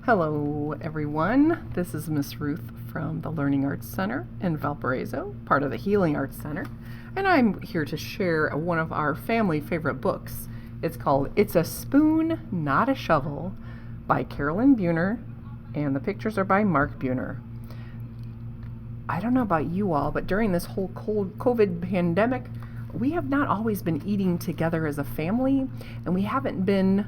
Hello everyone, this is Miss Ruth from the Learning Arts Center in Valparaiso, part of the Healing Arts Center, and I'm here to share one of our family favorite books. It's called It's a Spoon, Not a Shovel by Caralyn Buehner, and the pictures are by Mark Buehner. I don't know about you all, but during this whole COVID pandemic, we have not always been eating together as a family, and we haven't been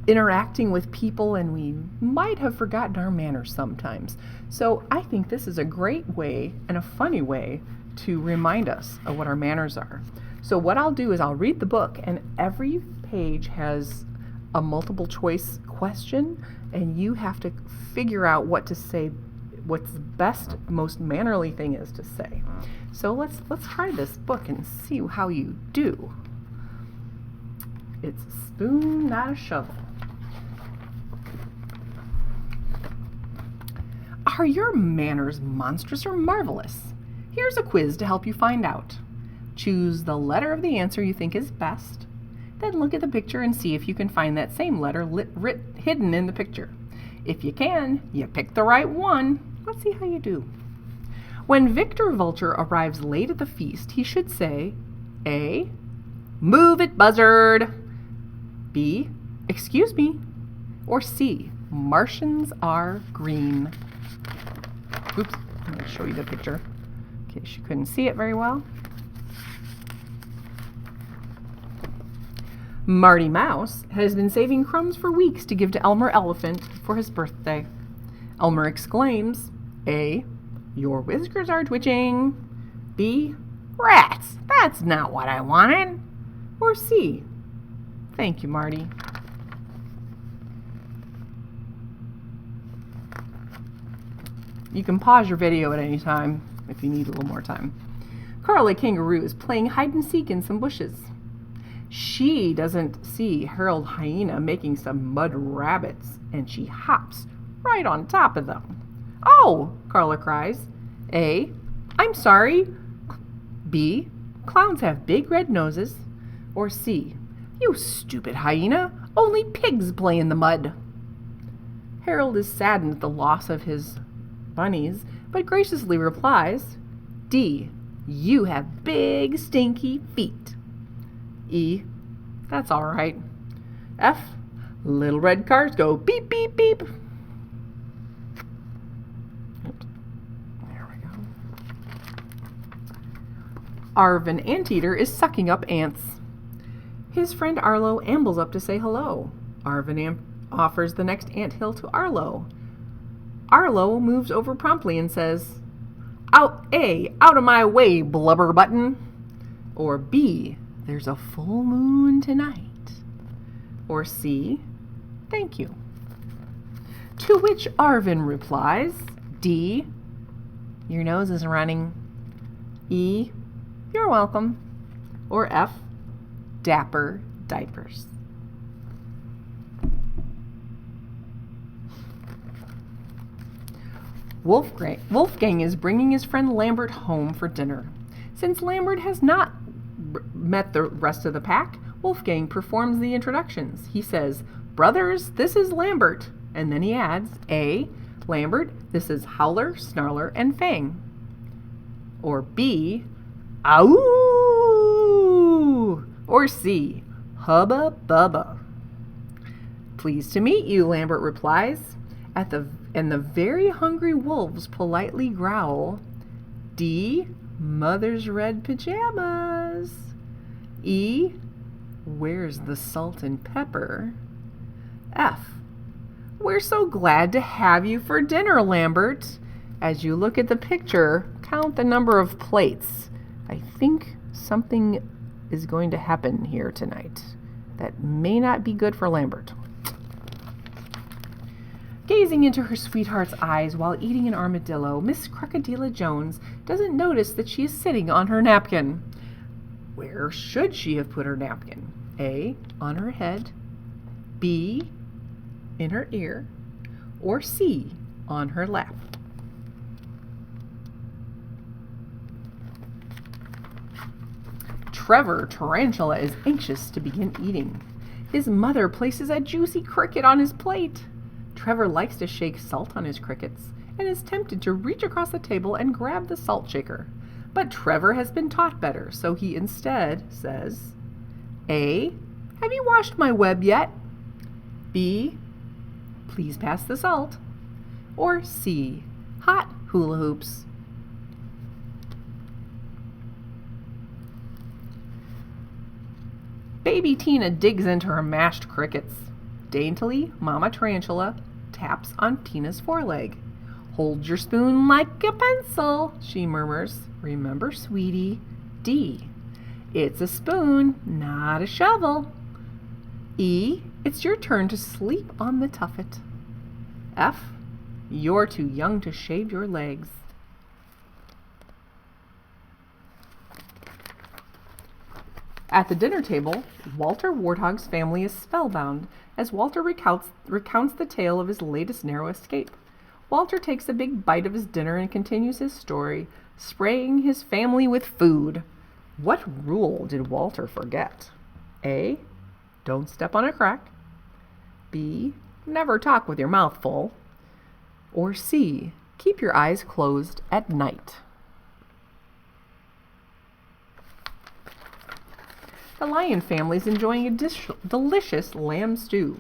interacting with people, and we might have forgotten our manners sometimes. So I think this is a great way and a funny way to remind us of what our manners are. So what I'll do is I'll read the book, and every page has a multiple choice question, and you have to figure out what to say, what's the best, most mannerly thing is to say. So let's try this book and see how you do. It's a spoon, not a shovel. Are your manners monstrous or marvelous? Here's a quiz to help you find out. Choose the letter of the answer you think is best. Then look at the picture and see if you can find that same letter hidden in the picture. If you can, you pick the right one. Let's see how you do. When Victor Vulture arrives late at the feast, he should say, A, move it, buzzard. B, excuse me. Or C, Martians are green. Oops, I'm going to show you the picture in case you couldn't see it very well. Marty Mouse has been saving crumbs for weeks to give to Elmer Elephant for his birthday. Elmer exclaims, A, your whiskers are twitching. B, rats, that's not what I wanted. Or C, thank you, Marty. You can pause your video at any time if you need a little more time. Carly Kangaroo is playing hide and seek in some bushes. She doesn't see Harold Hyena making some mud rabbits, and she hops right on top of them. Oh, Carla cries. A, I'm sorry. B, clowns have big red noses. Or C, you stupid hyena, only pigs play in the mud. Harold is saddened at the loss of his bunnies, but graciously replies, D, you have big stinky feet. E, that's all right. F, little red cars go beep, beep, beep. There we go. Arvin Anteater is sucking up ants. His friend Arlo ambles up to say hello. Arvin offers the next anthill to Arlo. Arlo moves over promptly and says, out of my way, blubber button. Or B, there's a full moon tonight. Or C, thank you. To which Arvin replies, D, your nose is running. E, you're welcome. Or F, dapper diapers. Wolfgang is bringing his friend Lambert home for dinner. Since Lambert has not met the rest of the pack, Wolfgang performs the introductions. He says, brothers, this is Lambert. And then he adds, A, Lambert, this is Howler, Snarler, and Fang. Or B, Ow! Or C, Hubba Bubba. Pleased to meet you, Lambert replies. And the very hungry wolves politely growl, D, mother's red pajamas. E, where's the salt and pepper? F, we're so glad to have you for dinner, Lambert. As you look at the picture, count the number of plates. I think something is going to happen here tonight that may not be good for Lambert. Gazing into her sweetheart's eyes while eating an armadillo, Miss Crocodila Jones doesn't notice that she is sitting on her napkin. Where should she have put her napkin? A, on her head. B, in her ear. Or C, on her lap. Trevor Tarantula is anxious to begin eating. His mother places a juicy cricket on his plate. Trevor likes to shake salt on his crickets and is tempted to reach across the table and grab the salt shaker. But Trevor has been taught better, so he instead says, A. Have you washed my web yet? B. Please pass the salt. Or C. Hot hula hoops. Baby Tina digs into her mashed crickets. Daintily, Mama Tarantula taps on Tina's foreleg. Hold your spoon like a pencil, she murmurs. Remember, sweetie. D. It's a spoon, not a shovel. E. It's your turn to sleep on the tuffet. F. You're too young to shave your legs. At the dinner table, Walter Warthog's family is spellbound as Walter recounts the tale of his latest narrow escape. Walter takes a big bite of his dinner and continues his story, spraying his family with food. What rule did Walter forget? A. Don't step on a crack. B. Never talk with your mouth full. Or C. Keep your eyes closed at night. The Lion family is enjoying a delicious lamb stew.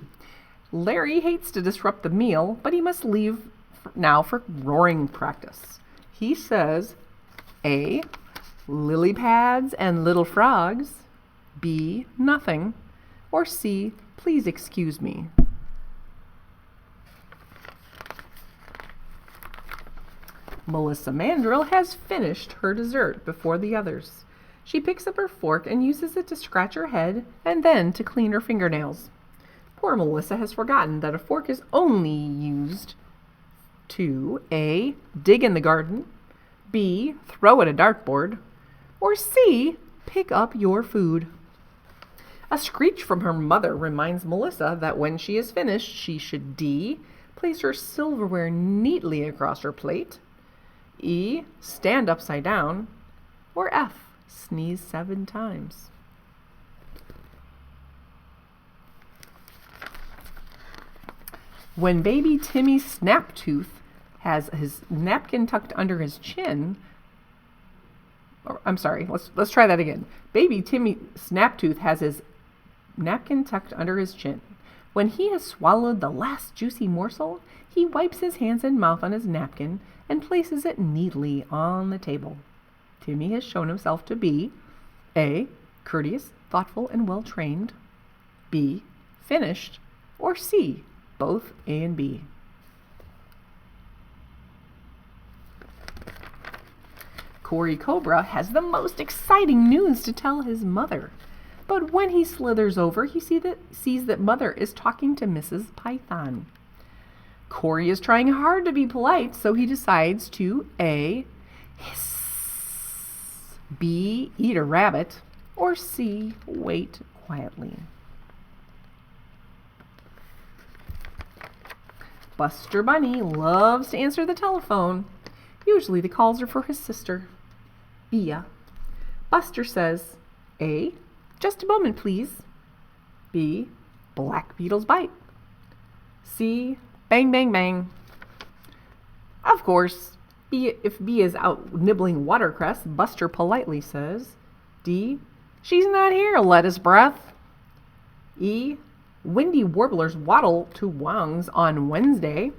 Larry hates to disrupt the meal, but he must leave now for roaring practice. He says, A. Lily pads and little frogs. B. Nothing. Or C. Please excuse me. Melissa Mandrill has finished her dessert before the others. She picks up her fork and uses it to scratch her head and then to clean her fingernails. Poor Melissa has forgotten that a fork is only used to A. Dig in the garden, B. Throw at a dartboard, or C. Pick up your food. A screech from her mother reminds Melissa that when she is finished, she should D. Place her silverware neatly across her plate, E. Stand upside down, or F. Sneeze 7 times. When baby Timmy Snaptooth has his napkin tucked under his chin, let's try that again. Baby Timmy Snaptooth has his napkin tucked under his chin. When he has swallowed the last juicy morsel, he wipes his hands and mouth on his napkin and places it neatly on the table. Timmy has shown himself to be A. Courteous, thoughtful, and well-trained, B. Finished, or C. Both A and B. Corey Cobra has the most exciting news to tell his mother. But when he slithers over, he sees that Mother is talking to Mrs. Python. Corey is trying hard to be polite, so he decides to A. Hiss, B. Eat a rabbit, or C. Wait quietly. Buster Bunny loves to answer the telephone. Usually the calls are for his sister, Bea. Buster says, A. Just a moment, please. B. Black beetles bite. C. Bang, bang, bang. Of course, if Bea is out nibbling watercress, Buster politely says, D. She's not here, lettuce breath. E. Windy warblers waddle to Wong's on Wednesday.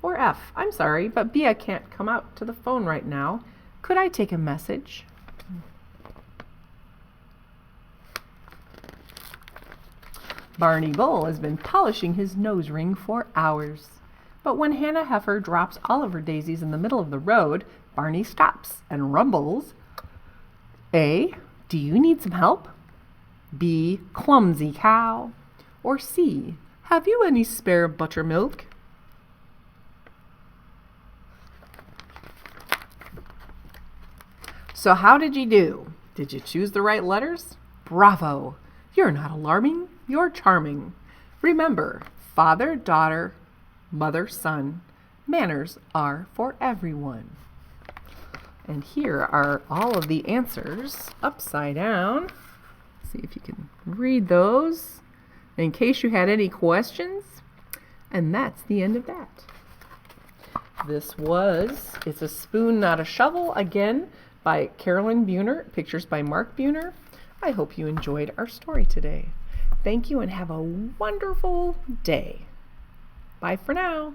Or F. I'm sorry, but Bea can't come out to the phone right now. Could I take a message? Barney Bull has been polishing his nose ring for hours. But when Hannah Heifer drops Oliver daisies in the middle of the road, Barney stops and rumbles, A. Do you need some help? B. Clumsy cow. Or C. Have you any spare buttermilk? So how did you do? Did you choose the right letters? Bravo! You're not alarming, you're charming. Remember, father, daughter, mother, son. Manners are for everyone. And here are all of the answers upside down. See if you can read those. In case you had any questions, And that's the end of that. This was It's a Spoon, Not a Shovel, again, by Caralyn Buehner, pictures by Mark Buehner. I hope you enjoyed our story today. Thank you and have a wonderful day. Bye for now.